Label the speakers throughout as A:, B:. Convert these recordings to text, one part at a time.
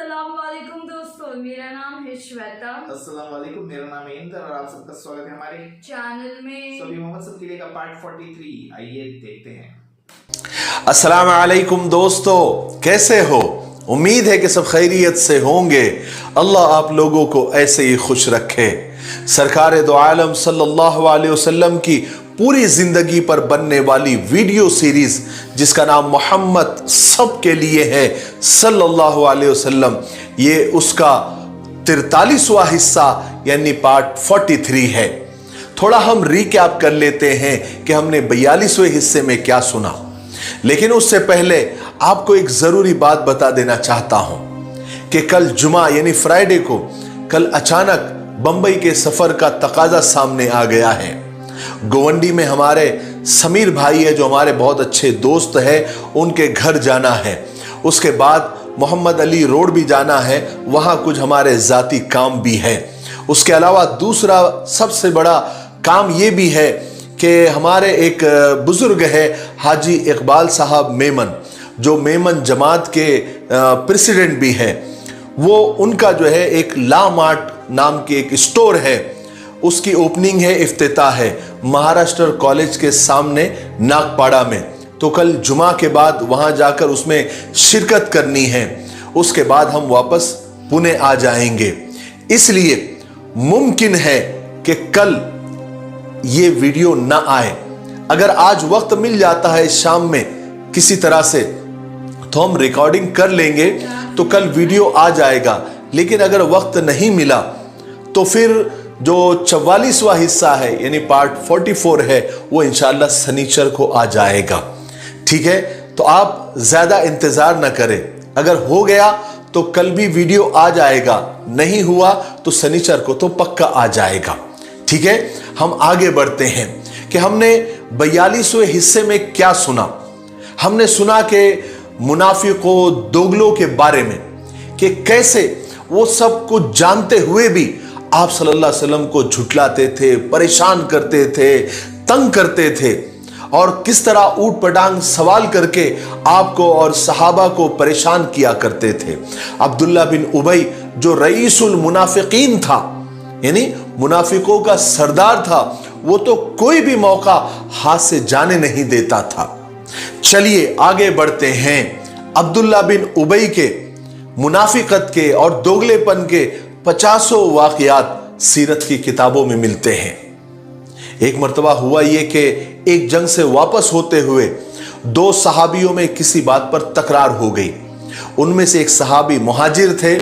A: अस्सलाम वालेकुम दोस्तों, मेरा नाम है श्वेता।
B: अस्सलाम वालेकुम, मेरा नाम है इंदर और आप सबका स्वागत है हमारे
A: चैनल में।
B: सभी मोहम्मद सब्जीले का पार्ट 43 आइए देखते हैं।
C: अस्सलाम वालेकुम दोस्तों, कैसे हो? उम्मीद है कि सब खैरियत से होंगे। अल्लाह आप लोगों को ऐसे ही खुश रखे। सरकार दो आलम सल्लल्लाहु अलैहि वसल्लम की पूरी जिंदगी पर बनने वाली वीडियो सीरीज जिसका नाम मोहम्मद सब के लिए है सल्लल्लाहु अलैहि वसल्लम, ये उसका 43वां हिस्सा यानी पार्ट 43 है। थोड़ा हम रिकैप कर लेते हैं कि हमने 42वें हिस्से में क्या सुना, लेकिन उससे पहले आपको एक जरूरी बात बता देना चाहता हूं कि कल जुमा यानी फ्राइडे को कल अचानक बंबई के सफर का तकाजा सामने आ गया है। गोवंडी में हमारे समीर भाई है जो हमारे बहुत अच्छे दोस्त है, उनके घर जाना है। उसके बाद मोहम्मद अली रोड भी जाना है, वहां कुछ हमारे जाती काम भी है। उसके अलावा दूसरा सबसे बड़ा काम ये भी है कि हमारे एक बुजुर्ग है हाजी इकबाल साहब मेमन, जो मेमन जमात के प्रेसिडेंट भी है, वो उनका जो है एक ला मार्ट नाम की एक स्टोर है, उसकी ओपनिंग है, इफ्तिताह है महाराष्ट्र कॉलेज के सामने नागपाड़ा में। तो कल जुमा के बाद वहां जाकर उसमें शिरकत करनी है। उसके बाद हम वापस पुणे आ जाएंगे। इसलिए मुमकिन है कि कल ये वीडियो ना आए। अगर आज वक्त मिल जाता है शाम में किसी तरह से तो हम रिकॉर्डिंग कर लेंगे, तो कल वीडियो आ जाएगा। लेकिन अगर वक्त नहीं मिला तो फिर जो 44वां हिस्सा है यानी पार्ट 44 है वो इंशाल्लाह शनिचर को आ जाएगा। ठीक है, तो आप ज्यादा इंतजार ना करें। अगर हो गया तो कल भी वीडियो आ जाएगा, नहीं हुआ तो शनिचर को तो पक्का आ जाएगा। ठीक है, हम आगे बढ़ते हैं कि हमने 42वें हिस्से में क्या सुना। हमने सुना कि मुनाफिकों दोगलों के बारे में कि कैसे वो सब कुछ जानते हुए भी आप सल्लल्लाहु अलैहि वसल्लम को झुठलाते थे, परेशान करते थे, तंग करते थे, और किस तरह ऊट पटांग सवाल करके आपको और सहाबा को परेशान किया करते थे। अब्दुल्ला बिन उबई जो रईसुल मुनाफिकीन था यानी मुनाफिकों का सरदार था, वो तो कोई भी मौका हाथ से जाने नहीं देता था। चलिए आगे बढ़ते हैं। अब्दुल्ला बिन उबई के मुनाफिकत के और दोगलेपन के 50 वाकयात सीरत की किताबों में मिलते हैं। एक मर्तबा हुआ यह कि एक जंग से वापस होते हुए दो सहाबियों में किसी बात पर तकरार हो गई। उनमें से एक सहाबी मुहाजिर थे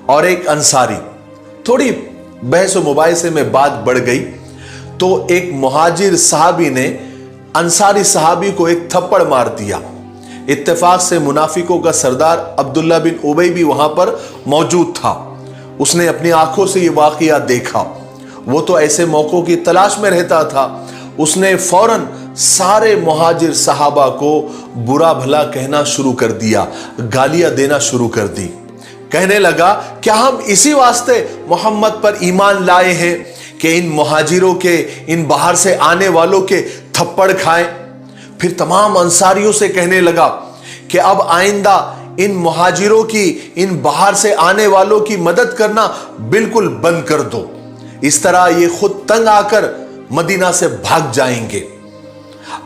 C: और एक अंसारी। थोड़ी बहस मुबाहिसे में बात बढ़ गई तो एक मुहाजिर सहाबी ने अंसारी सहाबी को एक थप्पड़ मार दिया। इत्तेफाक से मुनाफिकों का सरदार अब्दुल्ला बिन उबई भी वहां पर मौजूद था। उसने अपनी आंखों से ये वाकया देखा। वो तो ऐसे मौकों की तलाश में रहता था। उसने फौरन सारे मुहाजिर सहाबा को बुरा भला कहना शुरू कर दिया, गालियां देना शुरू कर दी। कहने लगा क्या हम इसी वास्ते मोहम्मद पर ईमान लाए हैं कि इन मुहाजिरों के, इन बाहर से आने वालों के थप्पड़ खाएं? फिर तमाम अंसारियों से कहने लगा कि अब आइंदा इन मुहाजिरों की, इन बाहर से आने वालों की मदद करना बिल्कुल बंद कर दो। इस तरह ये खुद तंग आकर मदीना से भाग जाएंगे।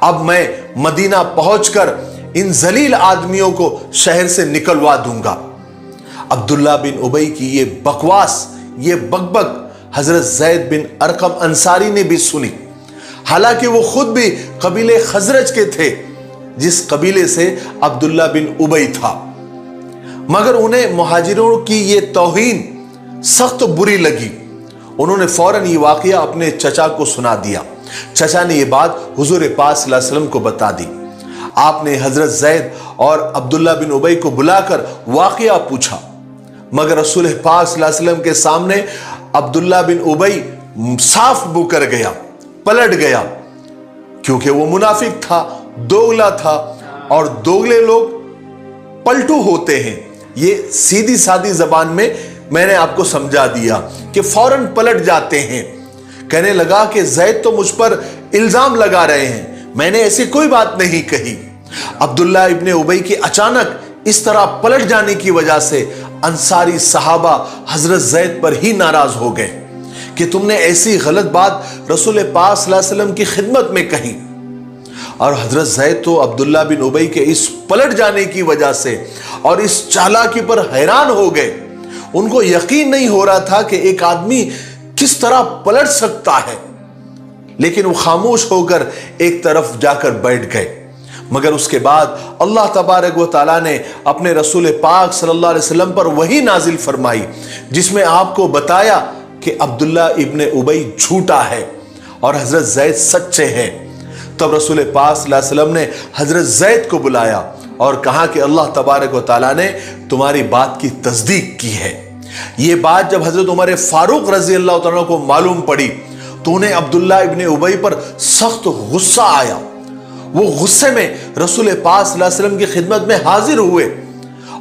C: अब मैं मदीना पहुंचकर इन जलील आदमियों को शहर से निकलवा दूंगा। अब्दुल्ला बिन उबई की ये बकवास, ये बकबक हजरत जैद बिन अरकम अंसारी ने भी सुनी। हालांकि वो खुद भी कबीले खजरज के थे, जिस कबीले से अब्दुल्ला बिन उबई था, मगर उन्हें मुहाजिरों की ये तौहीन सख्त बुरी लगी। उन्होंने फौरन ये वाकया अपने चचा को सुना दिया। चचा ने ये बात हुजूर पाक सल्लल्लाहु अलैहि वसल्लम को बता दी। आपने हजरत जैद और अब्दुल्ला बिन उबई को बुलाकर वाकया पूछा, मगर रसूल पाक सल्लल्लाहु अलैहि वसल्लम के सामने अब्दुल्ला बिन उबई साफ मुकर गया, पलट गया, क्योंकि वो मुनाफिक था, दोगला था, और दोगले लोग पलटू होते हैं। ये सीधी सादी जबान में मैंने आपको समझा दिया कि फौरन पलट जाते हैं। कहने लगा कि जैद तो मुझ पर इल्जाम लगा रहे हैं, मैंने ऐसी कोई बात नहीं कही। अब्दुल्ला इब्ने उबई की अचानक इस तरह पलट जाने की वजह से انصاری صحابہ حضرت زید پر ہی ناراض ہو گئے کہ تم نے ایسی غلط بات رسول پاک صلی اللہ علیہ وسلم کی خدمت میں کہی. اور حضرت زید تو عبداللہ بن ابی کے اس پلٹ جانے کی وجہ سے اور اس چالاکی پر حیران ہو گئے. ان کو یقین نہیں ہو رہا تھا کہ ایک آدمی کس طرح پلٹ سکتا ہے، لیکن وہ خاموش ہو کر ایک طرف جا کر بیٹھ گئے. مگر اس کے بعد اللہ تبارک و تعالیٰ نے اپنے رسول پاک صلی اللہ علیہ وسلم پر وحی نازل فرمائی، جس میں آپ کو بتایا کہ عبداللہ ابن ابی جھوٹا ہے اور حضرت زید سچے ہیں. تب رسول پاک صلی اللہ علیہ وسلم نے حضرت زید کو بلایا اور کہا کہ اللہ تبارک و تعالیٰ نے تمہاری بات کی تصدیق کی ہے. یہ بات جب حضرت عمر فاروق رضی اللہ تعالیٰ کو معلوم پڑی تو انہیں عبداللہ ابن ابی پر سخت غصہ آیا. وہ غصے میں رسول پاک صلی اللہ علیہ وسلم کی خدمت میں حاضر ہوئے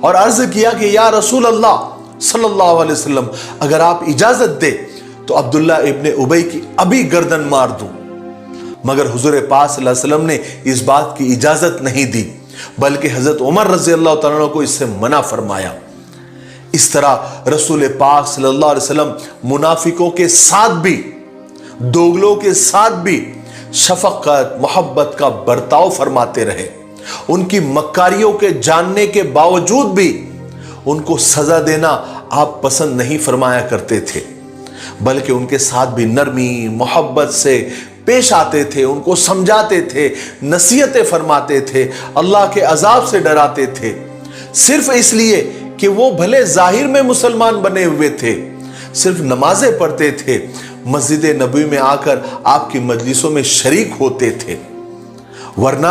C: اور عرض کیا کہ یا رسول اللہ صلی اللہ علیہ وسلم، اگر آپ اجازت دے تو عبداللہ ابن ابی کی ابھی گردن مار دوں. مگر حضور پاک صلی اللہ علیہ وسلم نے اس بات کی اجازت نہیں دی، بلکہ حضرت عمر رضی اللہ تعالیٰ کو اس سے منع فرمایا. اس طرح رسول پاک صلی اللہ علیہ وسلم منافقوں کے ساتھ بھی، دوغلوں کے ساتھ بھی شفقت محبت کا برتاؤ فرماتے رہے. ان کی مکاریوں کے جاننے کے باوجود بھی ان کو سزا دینا آپ پسند نہیں فرمایا کرتے تھے، بلکہ ان کے ساتھ بھی نرمی محبت سے پیش آتے تھے، ان کو سمجھاتے تھے، نصیحتیں فرماتے تھے، اللہ کے عذاب سے ڈراتے تھے، صرف اس لیے کہ وہ بھلے ظاہر میں مسلمان بنے ہوئے تھے، صرف نمازیں پڑھتے تھے، مسجد نبوی میں آ کر آپ کی مجلسوں میں شریک ہوتے تھے. ورنہ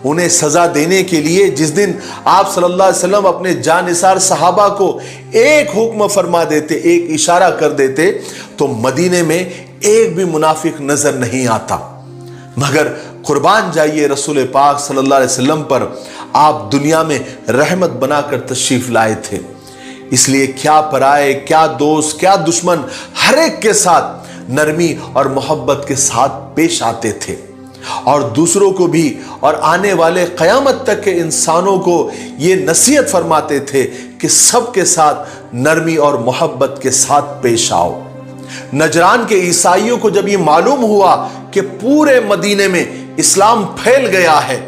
C: انہیں سزا دینے کے لیے جس دن آپ صلی اللہ علیہ وسلم اپنے جانثار صحابہ کو ایک حکم فرما دیتے، ایک اشارہ کر دیتے، تو مدینے میں ایک بھی منافق نظر نہیں آتا. مگر قربان جائیے رسول پاک صلی اللہ علیہ وسلم پر، آپ دنیا میں رحمت بنا کر تشریف لائے تھے. اس لیے کیا پرائے، کیا دوست، کیا دشمن، ہر ایک کے ساتھ نرمی اور محبت کے ساتھ پیش آتے تھے، اور دوسروں کو بھی اور آنے والے قیامت تک کے انسانوں کو یہ نصیحت فرماتے تھے کہ سب کے ساتھ نرمی اور محبت کے ساتھ پیش آؤ. نجران کے عیسائیوں کو جب یہ معلوم ہوا کہ پورے مدینے میں اسلام پھیل گیا ہے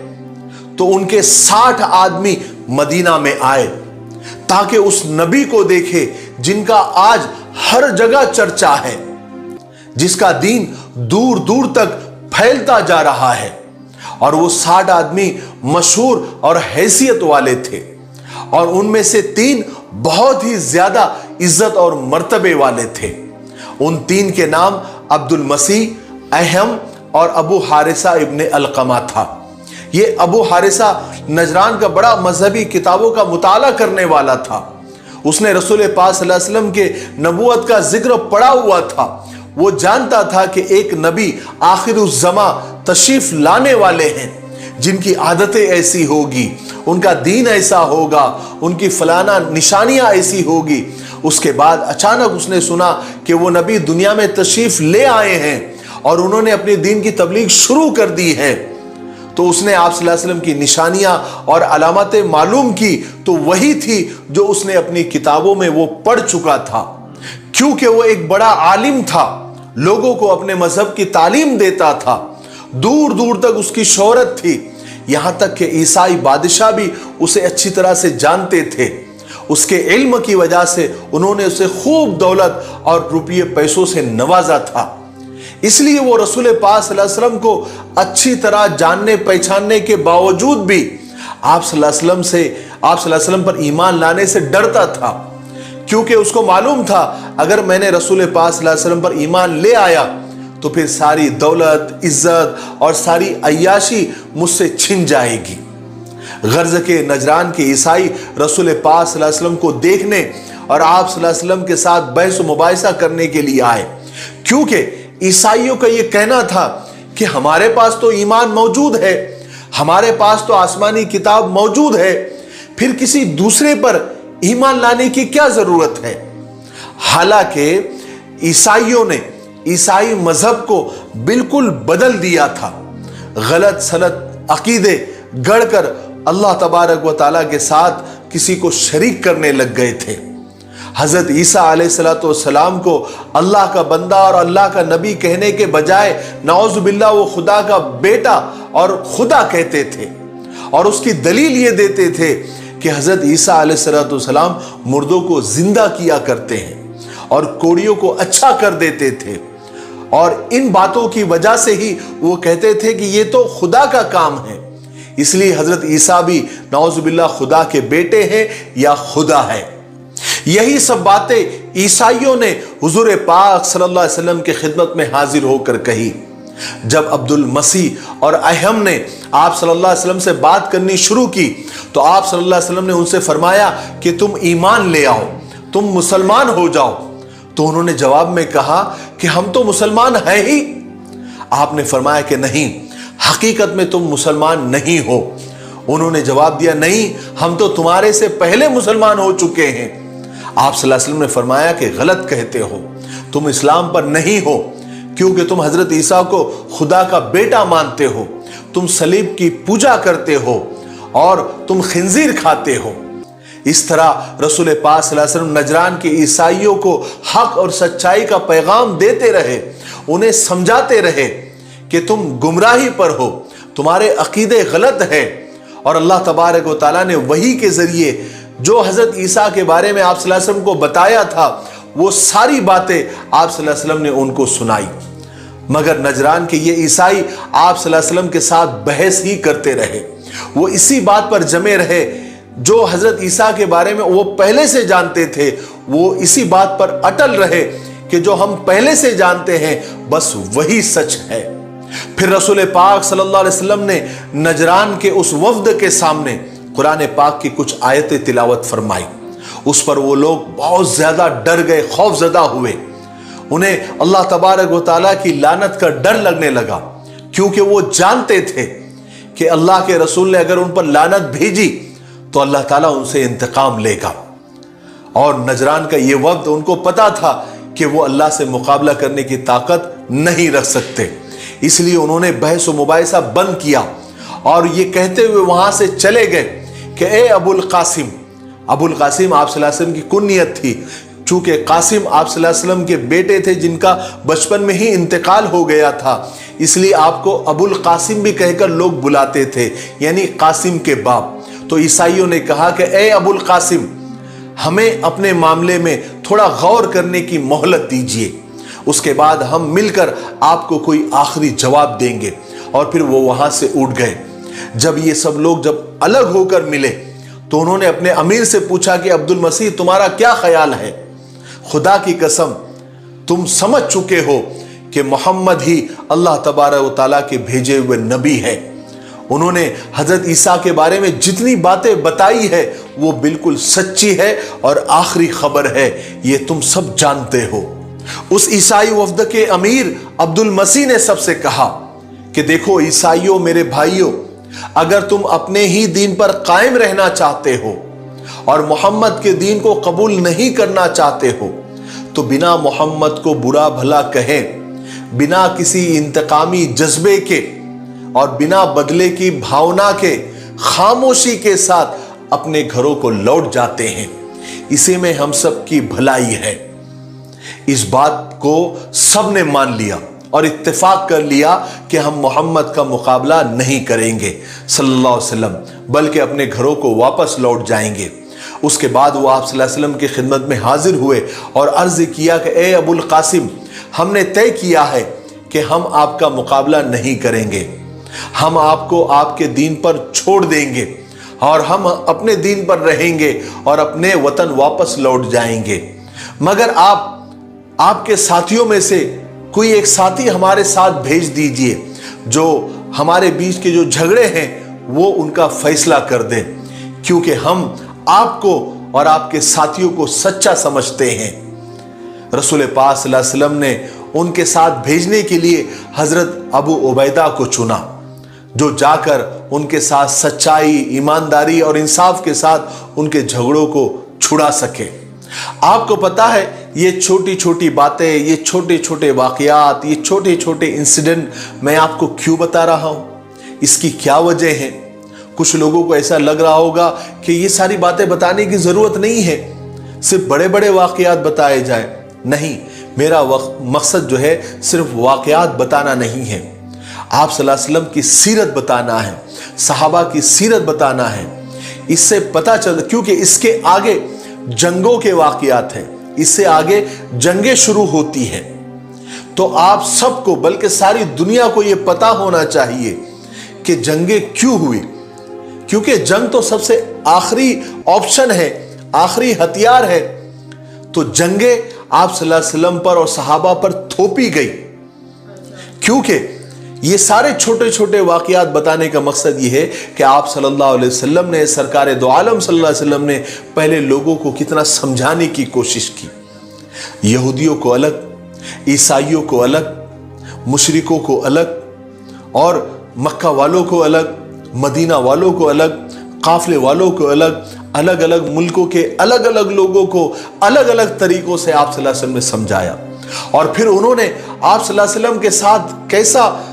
C: تو ان کے 60 آدمی مدینہ میں آئے تاکہ اس نبی کو دیکھے جن کا آج ہر جگہ چرچا ہے، جس کا دین دور دور تک پھیلتا جا رہا ہے. اور وہ 60 آدمی مشہور اور حیثیت والے تھے، اور ان میں سے 3 بہت ہی زیادہ عزت اور مرتبے والے تھے. ان 3 کے نام عبد المسیح، اہم اور ابو حارثہ ابن علقمہ تھا. یہ ابو حارثہ نجران کا بڑا مذہبی کتابوں کا مطالعہ کرنے والا تھا. اس نے رسول پاک صلی اللہ علیہ وسلم کے نبوت کا ذکر پڑھا ہوا تھا. وہ جانتا تھا کہ ایک نبی آخر الزماں تشریف لانے والے ہیں جن کی عادتیں ایسی ہوگی، ان کا دین ایسا ہوگا، ان کی فلانا نشانیاں ایسی ہوگی. اس کے بعد اچانک اس نے سنا کہ وہ نبی دنیا میں تشریف لے آئے ہیں اور انہوں نے اپنے دین کی تبلیغ شروع کر دی ہے. تو اس نے آپ صلی اللہ علیہ وسلم کی نشانیاں اور علامتیں معلوم کی تو وہی تھی جو اس نے اپنی کتابوں میں وہ پڑھ چکا تھا. کیونکہ وہ ایک بڑا عالم تھا، لوگوں کو اپنے مذہب کی تعلیم دیتا تھا، دور دور تک اس کی شہرت تھی، یہاں تک کہ عیسائی بادشاہ بھی اسے اچھی طرح سے جانتے تھے. اس کے علم کی وجہ سے انہوں نے اسے خوب دولت اور روپیے پیسوں سے نوازا تھا. اس لیے وہ رسول پاک صلی اللہ علیہ وسلم کو اچھی طرح جاننے پہچاننے کے باوجود بھی آپ صلی اللہ علیہ وسلم پر ایمان لانے سے ڈرتا تھا، کیونکہ اس کو معلوم تھا اگر میں نے رسول پاک صلی اللہ علیہ وسلم پر ایمان لے آیا تو پھر ساری دولت، عزت اور ساری عیاشی مجھ سے چھن جائے گی. غرض کے نجران کے عیسائی رسول پاک صلی اللہ علیہ وسلم کو دیکھنے اور آپ صلی اللہ علیہ وسلم کے ساتھ بحث و مباحثہ کرنے کے لیے آئے، کیونکہ عیسائیوں کا یہ کہنا تھا کہ ہمارے پاس تو ایمان موجود ہے، ہمارے پاس تو آسمانی کتاب موجود ہے، پھر کسی دوسرے پر ایمان لانے کی کیا ضرورت ہے. حالانکہ عیسائیوں نے عیسائی مذہب کو بالکل بدل دیا تھا، غلط سلط عقیدے گڑھ کر اللہ تبارک و تعالیٰ کے ساتھ کسی کو شریک کرنے لگ گئے تھے. हजरत ईसा अलैहिस्सलाम को अल्लाह का बंदा और अल्लाह का नबी कहने के बजाय नाउज़ुबिल्लाह वो खुदा का बेटा और खुदा कहते थे, और उसकी दलील ये देते थे कि हजरत ईसा अलैहिस्सलाम मुर्दों को जिंदा किया करते हैं और कोड़ियों को अच्छा कर देते थे, और इन बातों की वजह से ही वो कहते थे कि ये तो खुदा का काम है, इसलिए हजरत ईसा भी नाउज़ुबिल्लाह खुदा के बेटे हैं या खुदा है। यही सब बातें ईसाइयों ने हुजूर पाक सल्लल्लाहु अलैहि वसल्लम की खिदमत में हाजिर होकर कही। जब अब्दुल मसीह और अहम ने आप सल्लल्लाहु अलैहि वसल्लम से बात करनी शुरू की तो आप सल्लल्लाहु अलैहि वसल्लम ने उनसे फरमाया कि तुम ईमान ले आओ, तुम मुसलमान हो जाओ। तो उन्होंने जवाब में कहा कि हम तो मुसलमान हैं ही। आपने फरमाया कि नहीं, हकीकत में तुम मुसलमान नहीं हो। उन्होंने जवाब दिया, नहीं, हम तो तुम्हारे से पहले मुसलमान हो चुके हैं। आप सल्लल्लाहु अलैहि वसल्लम ने फरमाया कि गलत कहते हो, तुम इस्लाम पर नहीं हो, क्योंकि तुम हजरत ईसा को खुदा का बेटा मानते हो, तुम सलीब की पूजा करते हो और तुम खिंजीर खाते हो। इस तरह रसूल पाक सल्लल्लाहु अलैहि वसल्लम नजरान के ईसाइयों को हक और सच्चाई का पैगाम देते रहे, उन्हें समझाते रहे कि तुम गुमराही पर हो, तुम्हारे अकीदे गलत है। और अल्लाह तबारक व तआला ने वही के जरिए जो हजरत ईसा के बारे में आप सल्लल्लाहु अलैहि वसल्लम को बताया था, वो सारी बातें आप सल्लल्लाहु अलैहि वसल्लम ने उनको सुनाई। मगर नजरान के ये ईसाई आप सल्लल्लाहु अलैहि वसल्लम के साथ बहस ही करते रहे। वो इसी बात पर जमे रहे जो हजरत ईसा के बारे में वो पहले से जानते थे, वो इसी बात पर अटल रहे कि जो हम पहले से जानते हैं बस वही सच है। फिर रसूल पाक सल्लल्लाहु अलैहि वसल्लम ने नजरान के उस वफ्द के सामने कुरान पाक की कुछ आयतें तिलावत फरमाई। उस पर वो लोग बहुत ज्यादा डर गए, खौफजदा हुए। उन्हें अल्लाह तबारक व तआला की लानत का डर लगने लगा, क्योंकि वो जानते थे कि अल्लाह के रसूल ने अगर उन पर लानत भेजी तो अल्लाह ताला उनसे इंतकाम लेगा। और नजरान का ये वफ्द, उनको पता था कि वो अल्लाह से मुकाबला करने की ताकत नहीं रख सकते, इसलिए उन्होंने बहस व मुबाहिसा बंद किया और ये कहते हुए वहां से चले गए कि ए अबुल कासिम। अबुल कासिम आप सल्लल्लाहु अलैहि वसल्लम की कुन्नियत थी, चूंकि कासिम आप सल्लल्लाहु अलैहि वसल्लम के बेटे थे जिनका बचपन में ही इंतकाल हो गया था, इसलिए आपको अबुल कासिम भी कहकर लोग बुलाते थे, यानी कासिम के बाप। तो ईसाइयों ने कहा कि ए अबुल कासिम, हमें अपने मामले में थोड़ा गौर करने की मोहलत दीजिए, उसके बाद हम मिलकर आपको कोई आखिरी जवाब देंगे। और फिर वो वहां से उठ गए। जब ये सब लोग जब अलग होकर मिले तो उन्होंने अपने अमीर से पूछा कि अब्दुल मसीह, तुम्हारा क्या ख्याल है? खुदा की कसम, तुम समझ चुके हो कि मोहम्मद ही अल्लाह तबारक व तआला के भेजे हुए नबी है। उन्होंने हजरत ईसा के बारे में जितनी बातें बताई है वो बिल्कुल सच्ची है और आखिरी खबर है, ये तुम सब जानते हो। उस ईसाई वफ्द के अमीर अब्दुल मसीह ने सबसे कहा कि देखो ईसाइयों, मेरे भाइयों, अगर तुम अपने ही दीन पर कायम रहना चाहते हो और मोहम्मद के दीन को कबूल नहीं करना चाहते हो तो बिना मोहम्मद को बुरा भला कहे, बिना किसी इंतकामी जज्बे के और बिना बदले की भावना के खामोशी के साथ अपने घरों को लौट जाते हैं। इसी में हम सब की भलाई है। इस बात को सबने मान लिया और इत्तेफाक कर लिया कि हम मोहम्मद का मुकाबला नहीं करेंगे सल्लल्लाहु अलैहि वसल्लम, बल्कि अपने घरों को वापस लौट जाएंगे। उसके बाद वो आप सल्लल्लाहु अलैहि वसल्लम की खिदमत में हाजिर हुए और अर्ज किया कि ए अबुल कासिम, हमने तय किया है कि हम आपका मुकाबला नहीं करेंगे, हम आपको आपके दीन पर छोड़ देंगे और हम अपने दीन पर रहेंगे और अपने वतन वापस लौट जाएंगे। मगर आपके साथियों में से कोई एक साथी हमारे साथ भेज दीजिए जो हमारे बीच के जो झगड़े हैं वो उनका फैसला कर दे, क्योंकि हम आपको और आपके साथियों को सच्चा समझते हैं। रसूल पाक सल्लल्लाहु अलैहि वसल्लम ने उनके साथ भेजने के लिए हजरत अबू उबैदा को चुना, जो जाकर उनके साथ सच्चाई, ईमानदारी और इंसाफ के साथ उनके झगड़ों को छुड़ा सके। आपको पता है, ये छोटी छोटी बातें, ये छोटे छोटे वाकयात, ये छोटे छोटे इंसिडेंट मैं आपको क्यों बता रहा हूं? इसकी क्या वजह है? कुछ लोगों को ऐसा लग रहा होगा कि ये सारी बातें बताने की जरूरत नहीं है, सिर्फ बड़े बड़े वाकयात बताए जाए, नहीं, मेरा मकसद जो है सिर्फ वाकयात बताना नहीं है, आप सल्लल्लाहु अलैहि वसल्लम की सीरत बताना है, सहाबा की सीरत बताना है। इससे पता चल, क्योंकि इसके आगे जंगों के वाकयात हैं, इससे आगे जंगें शुरू होती हैं। तो आप सबको, बल्कि सारी दुनिया को यह पता होना चाहिए कि जंगें क्यों हुई, क्योंकि जंग तो सबसे आखिरी ऑप्शन है, आखिरी हथियार है। तो जंगें आप सल्लल्लाहु अलैहि वसल्लम पर और सहाबा पर थोपी गई, क्योंकि ये सारे छोटे छोटे वाकयात बताने का मकसद ये है कि आप सल्लल्लाहु अलैहि वसल्लम ने, सरकारे दो आलम सल्लल्लाहु अलैहि वसल्लम ने पहले लोगों को कितना समझाने की कोशिश की। यहूदियों को अलग, ईसाइयों को अलग, मुशरिकों को अलग, और मक्का वालों को अलग, मदीना वालों को अलग, काफिले वालों को अलग, अलग अलग मुल्कों के अलग अलग लोगों को अलग अलग तरीकों से आप सल्लल्लाहु अलैहि वसल्लम ने समझाया। और फिर उन्होंने आप सल्लल्लाहु अलैहि वसल्लम के साथ कैसा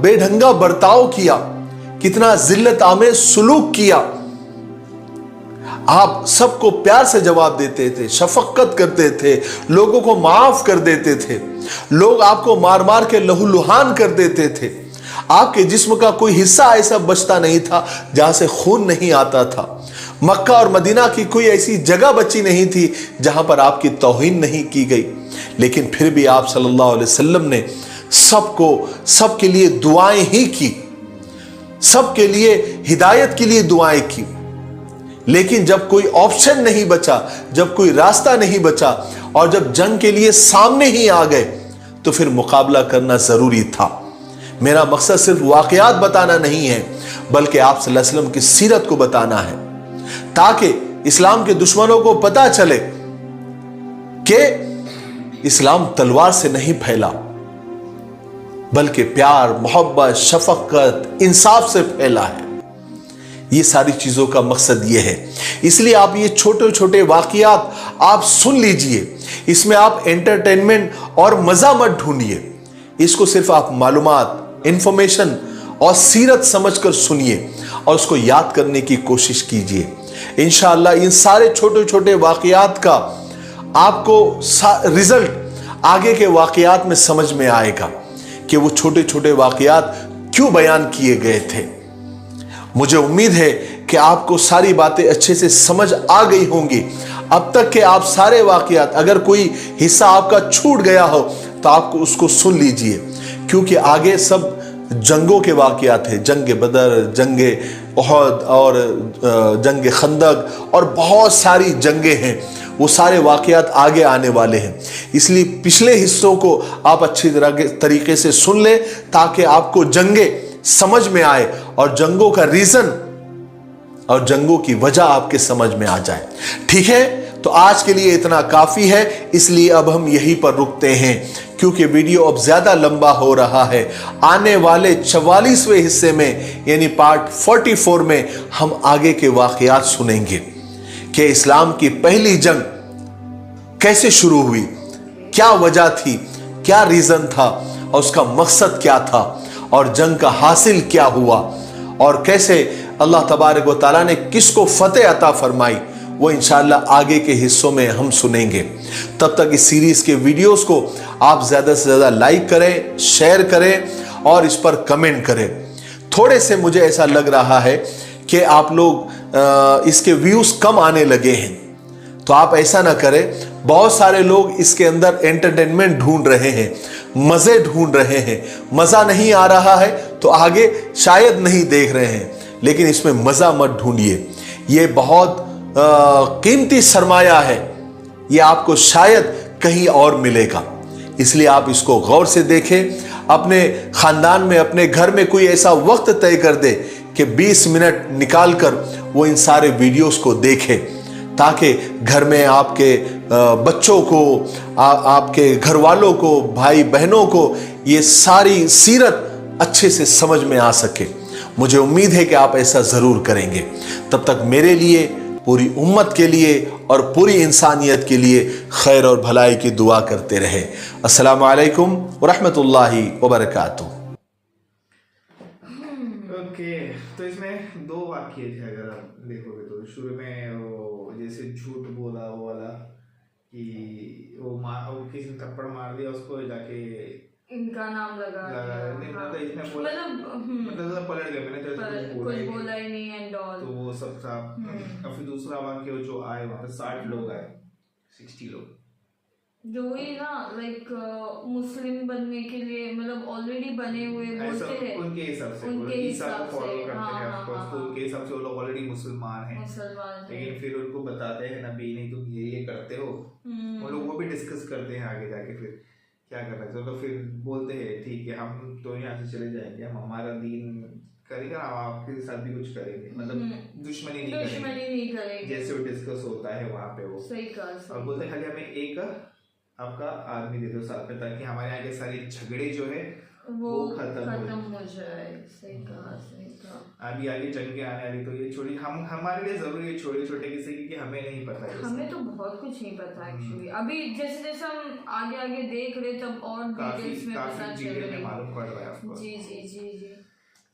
C: बेढंगा बर्ताव किया, कितना जिल्लत आमेज सुलूक किया। आप सबको प्यार से जवाब देते थे, शफकत करते थे, लोगों को माफ कर देते थे, लोग आपको मार मार के लहूलुहान कर देते थे। आपके जिस्म का कोई हिस्सा ऐसा बचता नहीं था जहां से खून नहीं आता था। मक्का और मदीना की कोई ऐसी जगह बची नहीं थी जहां पर आपकी तौहीन नहीं की गई। लेकिन फिर भी आप सल्लल्लाहु अलैहि वसल्लम ने सबको, सबके लिए दुआएं ही की, सबके लिए हिदायत के लिए दुआएं की। लेकिन जब कोई ऑप्शन नहीं बचा, जब कोई रास्ता नहीं बचा, और जब जंग के लिए सामने ही आ गए, तो फिर मुकाबला करना जरूरी था। मेरा मकसद सिर्फ वाकयात बताना नहीं है, बल्कि आप सल्लल्लाहु अलैहि वसल्लम की सीरत को बताना है, ताकि इस्लाम के दुश्मनों को पता चले कि इस्लाम तलवार से नहीं फैला, बल्कि प्यार, मोहब्बत, शफकत, इंसाफ से फैला है। ये सारी चीजों का मकसद ये है। इसलिए आप ये छोटे छोटे वाकयात आप सुन लीजिए, इसमें आप एंटरटेनमेंट और मजा मत ढूंढिए, इसको सिर्फ आप मालूमात, इंफॉर्मेशन और सीरत समझकर सुनिए और उसको याद करने की कोशिश कीजिए। इंशाअल्लाह इन सारे छोटे छोटे वाकयात का आपको रिजल्ट आगे के वाकयात में समझ में आएगा कि वो छोटे छोटे वाकयात क्यों बयान किए गए थे। मुझे उम्मीद है कि आपको सारी बातें अच्छे से समझ आ गई होंगी। अब तक के आप सारे वाकयात, अगर कोई हिस्सा आपका छूट गया हो तो आपको उसको सुन लीजिए, क्योंकि आगे सब जंगों के वाकयात हैं, जंग बदर, जंग उहद और जंग खंदक और बहुत सारी जंगें हैं। वो सारे वाकयात आगे आने वाले हैं। इसलिए पिछले हिस्सों को आप अच्छी तरीके से सुन लें, ताकि आपको जंगे समझ में आए और जंगों का रीजन और जंगों की वजह आपके समझ में आ जाए। ठीक है, तो आज के लिए इतना काफी है, इसलिए अब हम यहीं पर रुकते हैं, क्योंकि वीडियो अब ज्यादा लंबा हो रहा है। आने वाले 44वें हिस्से में यानी पार्ट 44 में हम आगे के वाकयात सुनेंगे कि इस्लाम की पहली जंग कैसे शुरू हुई, क्या वजह थी, क्या रीजन था और उसका मकसद क्या था, और जंग का हासिल क्या हुआ, और कैसे अल्लाह तबारक व तआला ने किसको फतेह अता फरमाई, वो इंशाअल्लाह आगे के हिस्सों में हम सुनेंगे। तब तक इस सीरीज के वीडियोस को आप ज्यादा से ज्यादा लाइक करें, शेयर करें और इस पर कमेंट करें। थोड़े से मुझे ऐसा लग रहा है कि आप लोग इसके व्यूज कम आने लगे हैं, तो आप ऐसा ना करें। बहुत सारे लोग इसके अंदर एंटरटेनमेंट ढूंढ रहे हैं, मजे ढूंढ रहे हैं। मजा नहीं आ रहा है तो आगे शायद नहीं देख रहे हैं, लेकिन इसमें मजा मत ढूंढिए। ये बहुत कीमती सरमाया है, ये आपको शायद कहीं और मिलेगा। इसलिए आप इसको गौर से देखें। अपने खानदान में, अपने घर में कोई ऐसा वक्त तय कर दे कि 20 मिनट निकालकर वो इन सारे वीडियोस को देखे, ताकि घर में आपके बच्चों को, आपके घर वालों को, भाई बहनों को ये सारी सीरत अच्छे से समझ में आ सके। मुझे उम्मीद है कि आप ऐसा जरूर करेंगे। तब तक मेरे लिए, पूरी उम्मत के लिए और पूरी इंसानियत के लिए खैर और भलाई की दुआ करते रहे। अस्सलामु अलैकुम व रहमतुल्लाहि व बरकातुहू।
B: ओके, तो इसमें दो वाक्य थे, अगर आप देखोगे तो शुरू में वो जैसे झूठ बोला वो वाला किसी ने थप्पड़ मार दिया उसको जाके
A: इनका नाम लगा
B: नहीं
A: हाँ।
B: मतलब इसने बोला मतलब पलट गया, मैंने तो
A: कुछ बोला ही नहीं एंड ऑल।
B: तो वो सब था। और फिर दूसरा वाक्य जो आए वहाँ पे 60 लोग आए, 60 लोग
A: जो ही ना लाइक मुस्लिम बनने के लिए मतलब ऑलरेडी बने हुए बोलते हैं
B: उनके हिसाब से,
A: उनके हिसाब से
B: फॉलो करते
A: हाँ,
B: हैं
A: हाँ,
B: ऑफ कोर्स, तो उनके हिसाब से वो लोग ऑलरेडी मुसलमान हैं,
A: मुसलमान थे।
B: लेकिन फिर उनको बताते हैं नबी नहीं तुम ये करते हो, वो लोग वो भी डिस्कस करते हैं आगे जाके फिर क्या करना है। तो फिर बोलते हैं ठीक है हम तो यहाँ से चले जाएंगे, हम हमारा दीन करेगा, हम आपके साथ भी कुछ करेंगे, मतलब दुश्मनी
A: नहीं करेंगे
B: जैसे वो डिस्कस होता है वहाँ पे वो।
A: सही कहा।
B: और बोलते हैं खाली हमें एक आपका आदमी दे दो साथ में, ताकि हमारे यहाँ के सारे झगड़े जो है वो खत्म
A: हो जाए। सही कहा।
B: अभी आगे जंगे आने वाली, तो ये छोटी हम हमारे लिए जरूरी है छोटे छोटे किसी की, कि हमें नहीं पता है,
A: हमें तो बहुत कुछ नहीं पता एक्चुअली। अभी जैसे जैसे हम आगे देख रहे तब और डिटेल्स में पता चल रही है,
B: मालूम पड़ रहा है आपको।
A: जी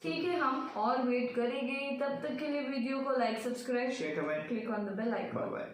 A: ठीक है, हम और वेट करेंगे। तब तक के लिए वीडियो को like subscribe
B: share comment
A: click on the bell icon.
B: Bye bye.